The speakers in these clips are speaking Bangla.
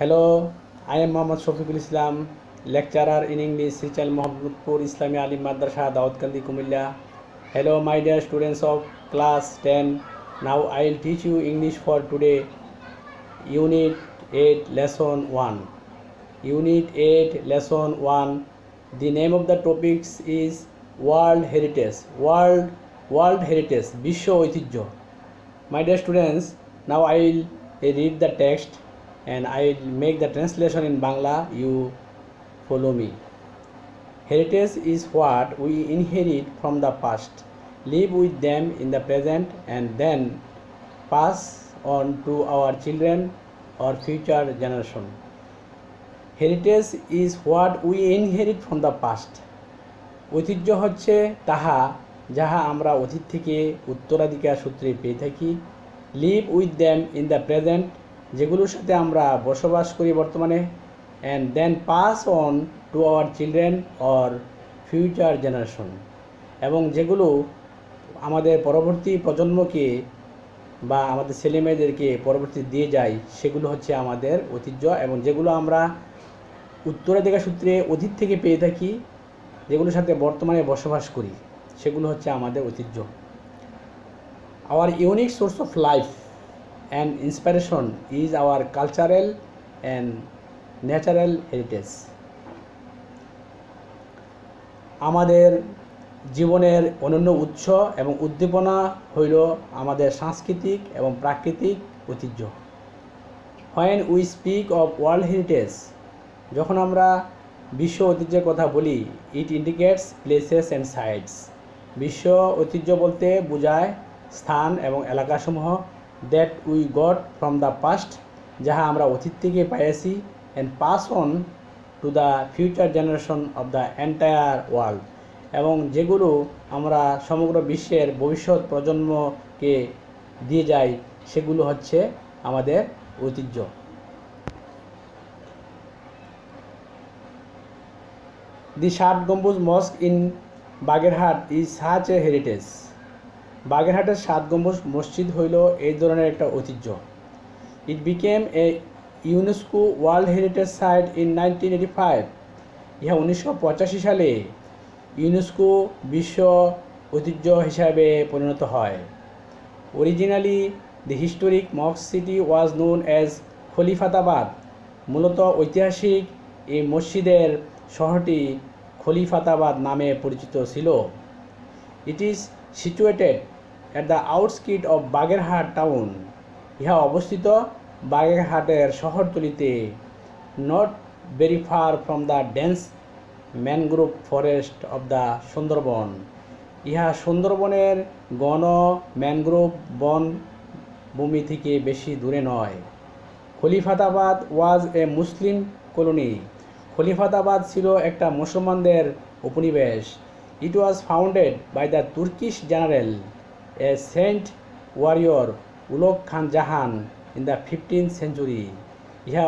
Hello, I am Mohammad Shafiqul Islam, lecturer in English, Sichal Mohammadpur Islami Alim Madrasa, Daudkandi, Kumilla. Hello, my dear students of class 10. Now I will teach you English for today. Unit 8, Lesson 1. Unit 8, Lesson 1. The name of the topics is World Heritage. World Heritage, Bisho Oitijjo. My dear students, now I will read the text and I will make the translation in Bangla. You follow me. Heritage is what we inherit from the past, live with them in the present, and then pass on to our children or future generation. Heritage is what we inherit from the past. ঐতিহ্য হচ্ছে তাহা যাহা আমরা অতীত থেকে উত্তরাধিকার সূত্রে পেয়ে থাকি। Live with them in the present, যেগুলোর সাথে আমরা বসবাস করি বর্তমানে, and then pass on to our children or future generation, এবং যেগুলো আমাদের পরবর্তী প্রজন্মকে বা আমাদের ছেলেমেয়েদেরকে পরবর্তী দিয়ে যায়, সেগুলো হচ্ছে আমাদের ঐতিহ্য। এবং যেগুলো আমরা উত্তরাধিকার সূত্রে অতীত থেকে পেয়ে থাকি, যেগুলোর সাথে বর্তমানে বসবাস করি, সেগুলো হচ্ছে আমাদের ঐতিহ্য। Our unique source of life and inspiration is our cultural and natural heritage. আমাদের জীবনের অনন্য উৎস এবং উদ্দীপনা হইল আমাদের সাংস্কৃতিক এবং প্রাকৃতিক ঐতিহ্য। When we speak of world heritage, যখন আমরা বিশ্ব ঐতিহ্যের কথা বলি, it indicates places and sites. বিশ্ব ঐতিহ্য বলতে বোঝায় স্থান এবং এলাকাসমূহ that we got from the past, যাহা আমরা অতীত থেকে পাইয়াছি, and pass on to the future generation of the entire world, এবং যেগুলো আমরা সমগ্র বিশ্বের ভবিষ্যৎ প্রজন্মকে দিয়ে যাই, সেগুলো হচ্ছে আমাদের ঐতিহ্য। The Shat Gambuz Mosque in Bagherhat is such a heritage. বাগেরহাটের 7 গম্বুজ মসজিদ হইল এই ধরনের একটা ঐতিহ্য। It became a UNESCO World Heritage Site in 1985. ইহা 1985 সালে ইউনেস্কো বিশ্ব ঐতিহ্য হিসাবে পরিণত হয়। Originally, the historic mosque city was known as Khalifatabad. মূলত ঐতিহাসিক এই মসজিদের শহরটি খলিফাতাবাদ নামে পরিচিত ছিল। It is situated at the outskirts of Bagherhat town. ইহা অবস্থিত বাগেরহাটের শহরতলিতে, not very far from the dense mangrove forest of the Sundarban. ইহা সুন্দরবনের ঘন ম্যানগ্রোভ বন ভূমি থেকে বেশি দূরে নয়। খলিফাতাবাদ ওয়াজ এ মুসলিম কলোনি। খলিফাতাবাদ ছিল একটা মুসলমানদের উপনিবেশ। It was founded by the Turkish general, a saint warrior, Ulugh Khan Jahan, in the 15th century. ইহা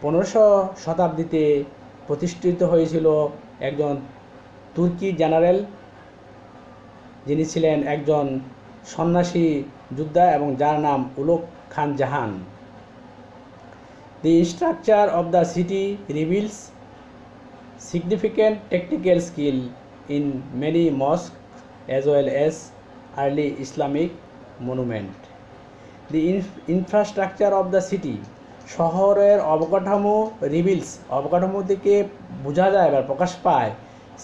1500 শতাব্দীতে প্রতিষ্ঠিত হয়েছিল একজন তুর্কি জেনারেল, যিনি ছিলেন একজন সন্ন্যাসী যোদ্ধা এবং যার নাম Ulugh Khan Jahan. The structure of the city reveals significant technical skill in many mosques as well as early Islamic monument. The infrastructure of the city, শহরের অবকাঠামো reveals, অবকাঠামো থেকে বোঝা যায় বা প্রকাশ পায়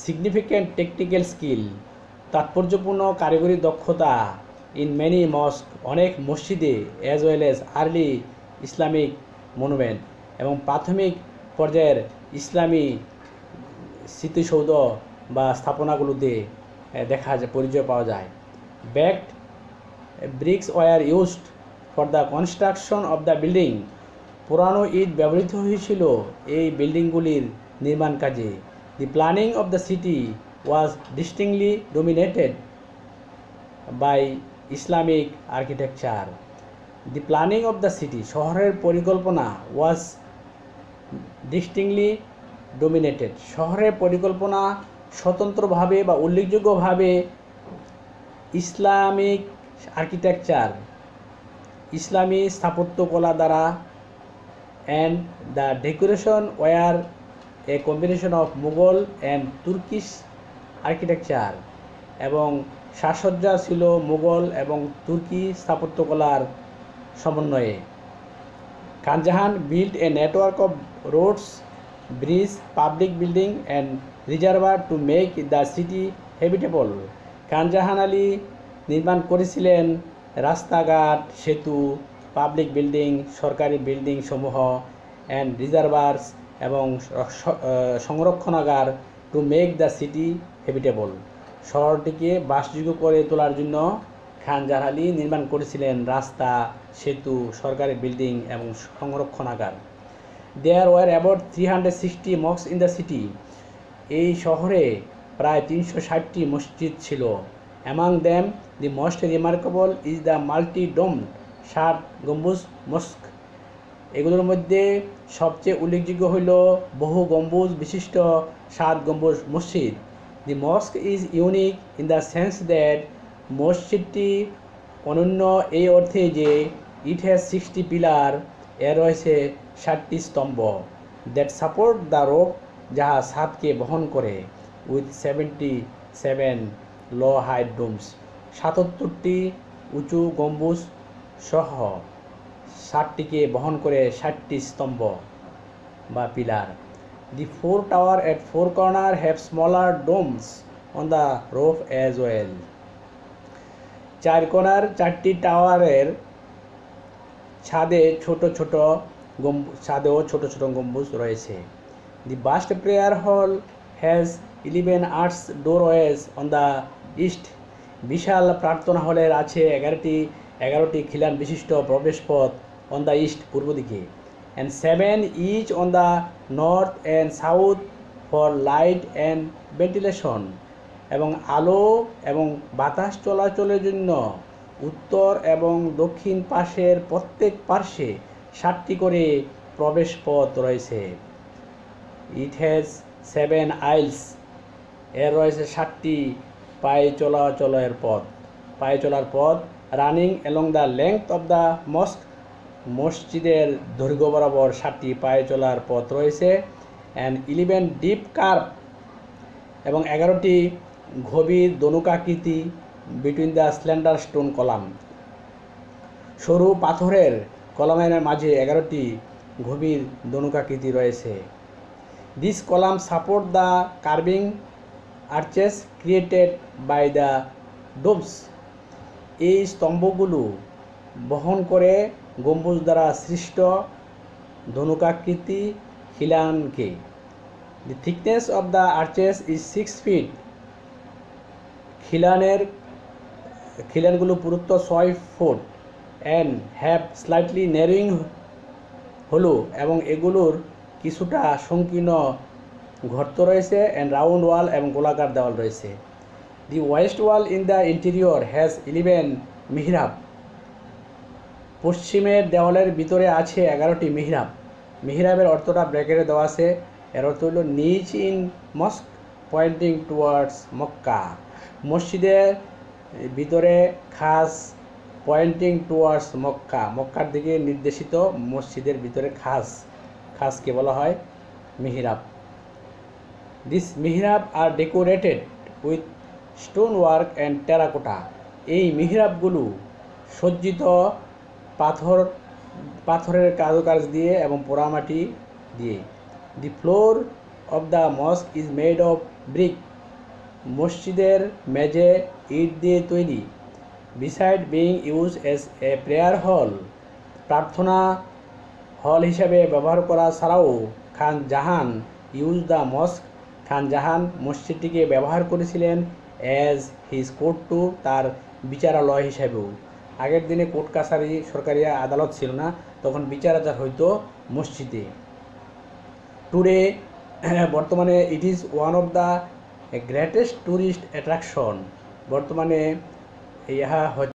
significant technical skill, তাৎপর্যপূর্ণ কারিগরি দক্ষতা, in many mosques, অনেক মসজিদে, as well as early Islamic monument, এবং প্রাথমিক পর্যায়ের ইসলামী স্মৃতিসৌধ বা স্থাপনাগুলোতে দেখা যায়, পরিচয় পাওয়া যায়। Baked bricks were used for the construction of the building. পুরানো ইট ব্যবহৃত হয়েছিল এই বিল্ডিংগুলির নির্মাণ কাজে। The planning of the city was distinctly dominated by Islamic architecture. The planning of the city, শহরের পরিকল্পনা, was distinctly dominated, শহরের পরিকল্পনা স্বতন্ত্রভাবে বা উল্লেখযোগ্যভাবে ইসলামিক আর্কিটেকচার ইসলামী স্থাপত্যকলা দ্বারা, and the decoration were a combination of Mughal and Turkish architecture, এবং সাজসজ্জা ছিল মুঘল এবং তুর্কি স্থাপত্যকলার সমন্বয়ে। Khanjahan built a network of roads, bridges, public building and reservoir to make the city habitable. Khanjahan Ali নির্মাণ করেছিলেন রাস্তাঘাট, সেতু, পাবলিক বিল্ডিং, সরকারি বিল্ডিং সমূহ, অ্যান্ড রিজার্ভার্স এবং সংরক্ষণাগার to make the city habitable, শহরটিকে বাসযোগ্য করে তোলার জন্য খানজাহান আলী নির্মাণ করেছিলেন রাস্তা, সেতু, সরকারি বিল্ডিং এবং সংরক্ষণাগার। There were about 360 mosque in the city, এই শহরে প্রায় 360টি মসজিদ ছিল। Among them the most remarkable is the multi domed 7 গম্বুজ মস্ক, এগুলোর মধ্যে সবচেয়ে উল্লেখযোগ্য হইল বহু গম্বুজ বিশিষ্ট 7 গম্বুজ মসজিদ। The mosque is unique in the sense that, মসজিদটি অনন্য এই অর্থে যে ইট হ্যাজ 60 পিলার, এর রয়েছে 7টি স্তম্ভ, দ্যাট সাপোর্ট দ্য রোপ, যাহা ছাদকে বহন করে, উইথ 77 লো হাইট ডোমস, 77টি উঁচু গম্বুজ সহ 7টিকে বহন করে 60টি স্তম্ভ বা pillar. The 4 tower at 4 corner have smaller domes on the roof as well, 4 কোণার 4টি টাওয়ারের ছাদেও ছোট ছোট গম্বুজ রয়েছে। The vast prayer hall has 11 আর্টস ডোরওয়েজ অন দ্য ইস্ট, বিশাল প্রার্থনা হলের আছে 11টি খিলান বিশিষ্ট প্রবেশপথ অন দ্য ইস্ট, পূর্ব দিকে, and 7 inch on the north and south for light and ventilation, এবং আলো এবং বাতাস চলাচলের জন্য উত্তর এবং দক্ষিণ পাশের প্রত্যেক পার্শ্বে 7টি করে প্রবেশপথ রয়েছে। ইট হ্যাজ 7 আইলস, এর রয়েছে 7টি পায়ে চলার পথ, running along the length of the মস্ক, মসজিদের দৈর্ঘ্য বরাবর 7টি পায়ে চলার পথ রয়েছে, অ্যান্ড 11 ডিপ কার্ভ, এবং 11টি গভীর ধনুকাকৃতি between the slender stone column, সরু পাথরের কলামের মাঝে 11টি গভীর ধনুকাকৃতি রয়েছে। This column support the curving arches created by the domes, এই স্তম্ভগুলো বহন করে গম্বুজ দ্বারা সৃষ্ট ধনুকাকৃতি খিলানকে। The thickness of the arches is 6 feet, খিলানগুলো পুরুত্ব 6 ফুট, and have slightly narrowing hollow, এবং এগুলোর কিছুটা সংকীর্ণ গর্ত রয়েছে, অ্যান্ড রাউন্ড ওয়াল, এবং গোলাকার দেওয়াল রয়েছে। The west wall in the interior has 11 mihrab, পশ্চিমের দেওয়ালের ভিতরে আছে 11টি মিহরাব। মিহরাবের অর্থটা ব্র্যাকেটে দেওয়া আছে, এর অর্থ হলো নিচ ইন মস্ক পয়েন্টিং টুয়ার্ডস মক্কা, মসজিদের ভিতরে খাস পয়েন্টিং টুয়ার্ডস মক্কা, মক্কার দিকে নির্দেশিত মসজিদের ভিতরে খাসকে বলা হয় মিহরাব। This mihrab are decorated with stone work and terracotta, এই মিহরাবগুলো সজ্জিত পাথরের কারুকাজ দিয়ে এবং পোড়ামাটি দিয়ে। The floor of the mosque is made of brick, মসজিদের মেঝে ইট দিয়ে তৈরি। Beside being use as a prayer hall, প্রার্থনা হল হিসাবে ব্যবহার করা ছাড়াও Khan Jahan use the mosque, Khan Jahan মসজিদটিকে ব্যবহার করেছিলেন অ্যাজ হিজ কোর্ট টু, তার বিচারালয় হিসাবেও। আগের দিনে কোর্ট কাছারি সরকারি আদালত ছিল না, তখন বিচার আচার হইতো মসজিদে। টুডে বর্তমানে it is one of the greatest tourist attraction, বর্তমানে ইহা